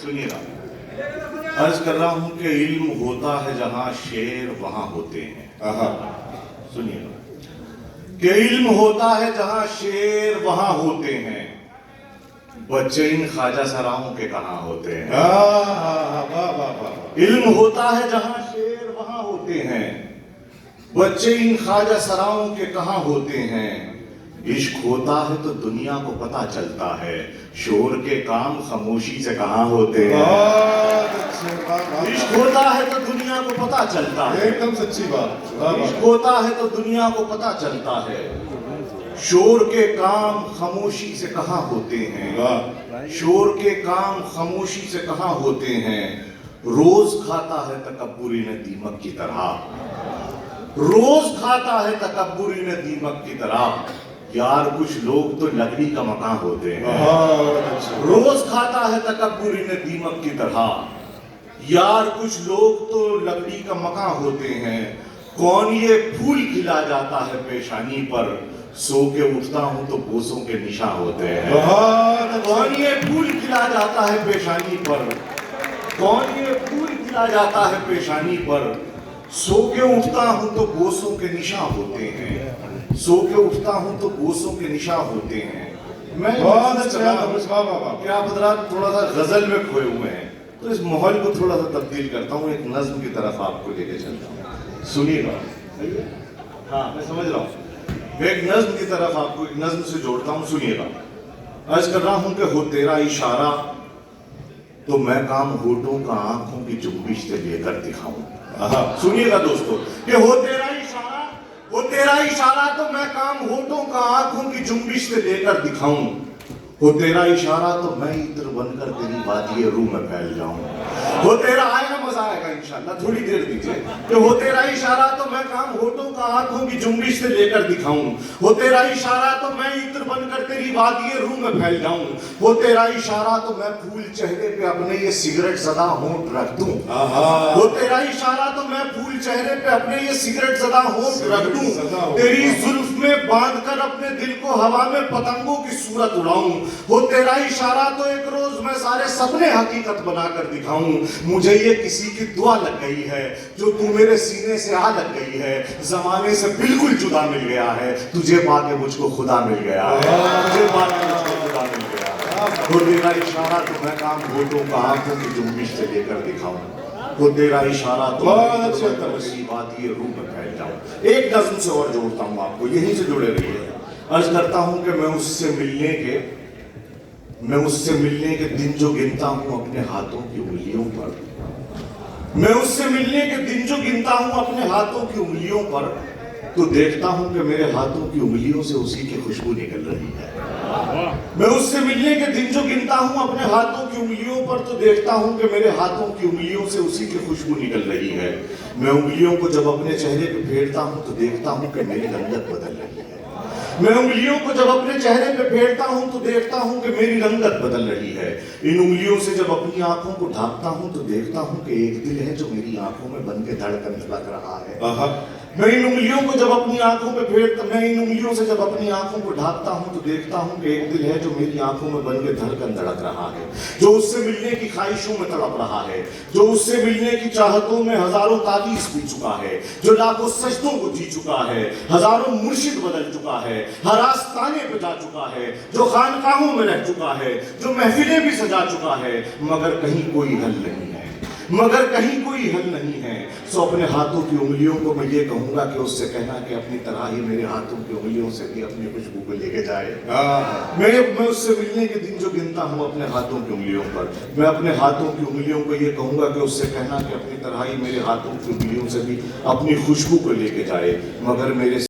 سنیے گا، عرض کر رہا ہوں کہ علم ہوتا ہے جہاں شیر وہاں ہوتے ہیں. سنیے گا کہ علم ہوتا ہے جہاں شیر وہاں ہوتے ہیں، بچے ان خواجہ سراؤں کے کہاں ہوتے ہیں. علم ہوتا ہے جہاں شیر وہاں ہوتے ہیں، بچے ان خواجہ سراؤں کے کہاں ہوتے ہیں. عشق ہوتا ہے تو دنیا کو پتہ چلتا ہے، شور کے کام خاموشی سے کہاں ہوتے ہیں. عشق ہوتا ہے تو دنیا کو پتہ چلتا ہے، ایک دم سچی بات. عشق ہوتا ہے تو دنیا کو پتہ چلتا ہے، شور کے کام خاموشی سے کہاں ہوتے ہیں. شور کے کام خاموشی سے کہاں ہوتے ہیں. روز کھاتا ہے تکبری نے دیمک کی طرح، روز کھاتا ہے تکبری نے دیمک کی طرح. یار کچھ لوگ تو لکڑی کا مکان ہوتے ہیں. روز کھاتا ہے تکبری نے دیمک کی طرح. یار کچھ لوگ تو لکڑی کا مکان ہوتے ہیں. کون یہ پھول کھلا جاتا ہے پیشانی پر، سو کے اٹھتا ہوں تو بوسوں کے نشاں ہوتے ہیں. کون یہ پھول کھلا جاتا ہے پیشانی پر، کون یہ پھول کھلا جاتا ہے پیشانی پر، سو کے اٹھتا ہوں تو بوسوں کے نشاں ہوتے ہیں. سو کے اٹھتا ہوں تو بوسوں کے نشاں ہوتے ہیں. میں کہ آپ حضرات تھوڑا سا غزل میں کھوئے ہوئے ہیں، تو اس ماحول کو تھوڑا سا تبدیل کرتا ہوں، ایک نظم کی طرف آپ کو لے کے چلتا ہوں. سنیے گا. ہاں میں سمجھ رہا ہوں، ایک نظم کی طرف آپ کو ایک نظم سے جوڑتا ہوں. سنیے گا. عرض کر رہا ہوں کہ ہو تیرا اشارہ تو میں کام ہونٹوں کا آنکھوں کی جنبش سے لے کر دکھاؤں. سنیے گا دوستو کہ ہو تیرا اشارہ، ہو تیرا اشارہ تو میں کام ہونٹوں کا آنکھوں کی جنبش سے لے کر دکھاؤں. ہو تیرا اشارہ تو میں عطر بن کر تیری وادی روح میں پھیل جاؤں. ہو تیرا آئے گا، مزہ آئے گا انشاءاللہ، تھوڑی دیر دیجئے. کہ ہو تیرا اشارہ تو میں کام ہونٹوں کا آنکھوں کی جنبش سے لے کر دکھاؤں. ہو تیرا اشارہ تو میں عطر بن کر تیری وادی روح میں پھیل جاؤں. ہو تیرا اشارہ تو میں پھول چہرے پہ اپنے یہ سگریٹ زدہ ہونٹ رکھ دوں. ہو تیرا اشارہ تو میں پھول چہرے پہ اپنے یہ سگریٹ زدہ ہونٹ رکھ دوں. تیری زلف میں باندھ کر اپنے دل کو ہوا میں پتنگوں کی صورت اڑاؤں. ہو تیرا اشارہ تو ایک روز میں سارے سپنے حقیقت بنا کر دکھاؤں. مجھے یہ کسی کی دعا لگ گئی ہے جو تو میرے سینے سے آ لگ گئی ہے. زمانے سے بالکل جدا مل گیا ہے، تجھے پا کے مجھ کو خدا مل گیا ہے. تجھے پا کے مجھ کو خدا مل گیا ہے. ہو تیرا اشارہ تو میں کام ہونٹوں کا آنکھوں کی جنبش سے لے کر دکھاؤں. ہو تیرا اشارہ تو میں وادی روح میں پھیل جاؤں. ایک نظم سے اور جوڑتا ہوں آپ کو، یہیں سے جڑے رہیے. عرض کرتا ہوں کہ میں اس سے ملنے کے دن جو گنتا ہوں اپنے ہاتھوں کی انگلیوں پر. میں اس سے ملنے کے دن جو گنتا ہوں اپنے ہاتھوں کی انگلیوں پر، تو دیکھتا ہوں کہ میرے ہاتھوں کی انگلیوں سے اسی کی خوشبو نکل رہی ہے. میں اس سے ملنے کے دن جو گنتا ہوں اپنے ہاتھوں کی انگلیوں پر، تو دیکھتا ہوں کہ میرے ہاتھوں کی انگلیوں سے اسی کی خوشبو نکل رہی ہے. میں انگلیوں کو جب اپنے چہرے پہ پھیرتا ہوں تو دیکھتا ہوں کہ میری رنگت بدل رہی ہے. میں انگلیوں کو جب اپنے چہرے پہ پھیرتا ہوں تو دیکھتا ہوں کہ میری رنگت بدل رہی ہے. ان انگلیوں سے جب اپنی آنکھوں کو ڈھانپتا ہوں تو دیکھتا ہوں کہ ایک دل ہے جو میری آنکھوں میں بن کے دھڑکن لگ رہا ہے. میں ان انگلیوں کو جب اپنی آنکھوں پہ پھیرتا، میں ان انگلیوں سے جب اپنی آنکھوں کو ڈھانپتا ہوں تو دیکھتا ہوں کہ ایک دل ہے جو میری آنکھوں میں بن کے دھڑکن دھڑک رہا ہے، جو اس سے ملنے کی خواہشوں میں تڑپ رہا ہے، جو اس سے ملنے کی چاہتوں میں ہزاروں تعویذ پی چکا ہے، جو لاکھوں سجدوں کو جی چکا ہے، ہزاروں مرشد بدل چکا ہے، ہر آستانے پہ جا چکا ہے، جو خانقاہوں میں رہ چکا ہے، جو محفلیں بھی سجا چکا ہے، مگر کہیں کوئی حل نہیں ہے، مگر کہیں کوئی حل نہیں ہے. سو اپنے ہاتھوں کی انگلیوں کو میں یہ کہوں گا کہ اس سے کہنا کہ اپنی طرح ہی میرے ہاتھوں کی انگلیوں سے بھی اپنی خوشبو کو لے کے جائے. میں اس سے ملنے کے دن جو گنتا ہوں اپنے ہاتھوں کی انگلیوں پر، میں اپنے ہاتھوں کی انگلیوں کو یہ کہوں گا کہ اس سے کہنا کہ اپنی طرح ہی میرے ہاتھوں کی انگلیوں سے بھی اپنی خوشبو کو لے کے جائے. مگر میرے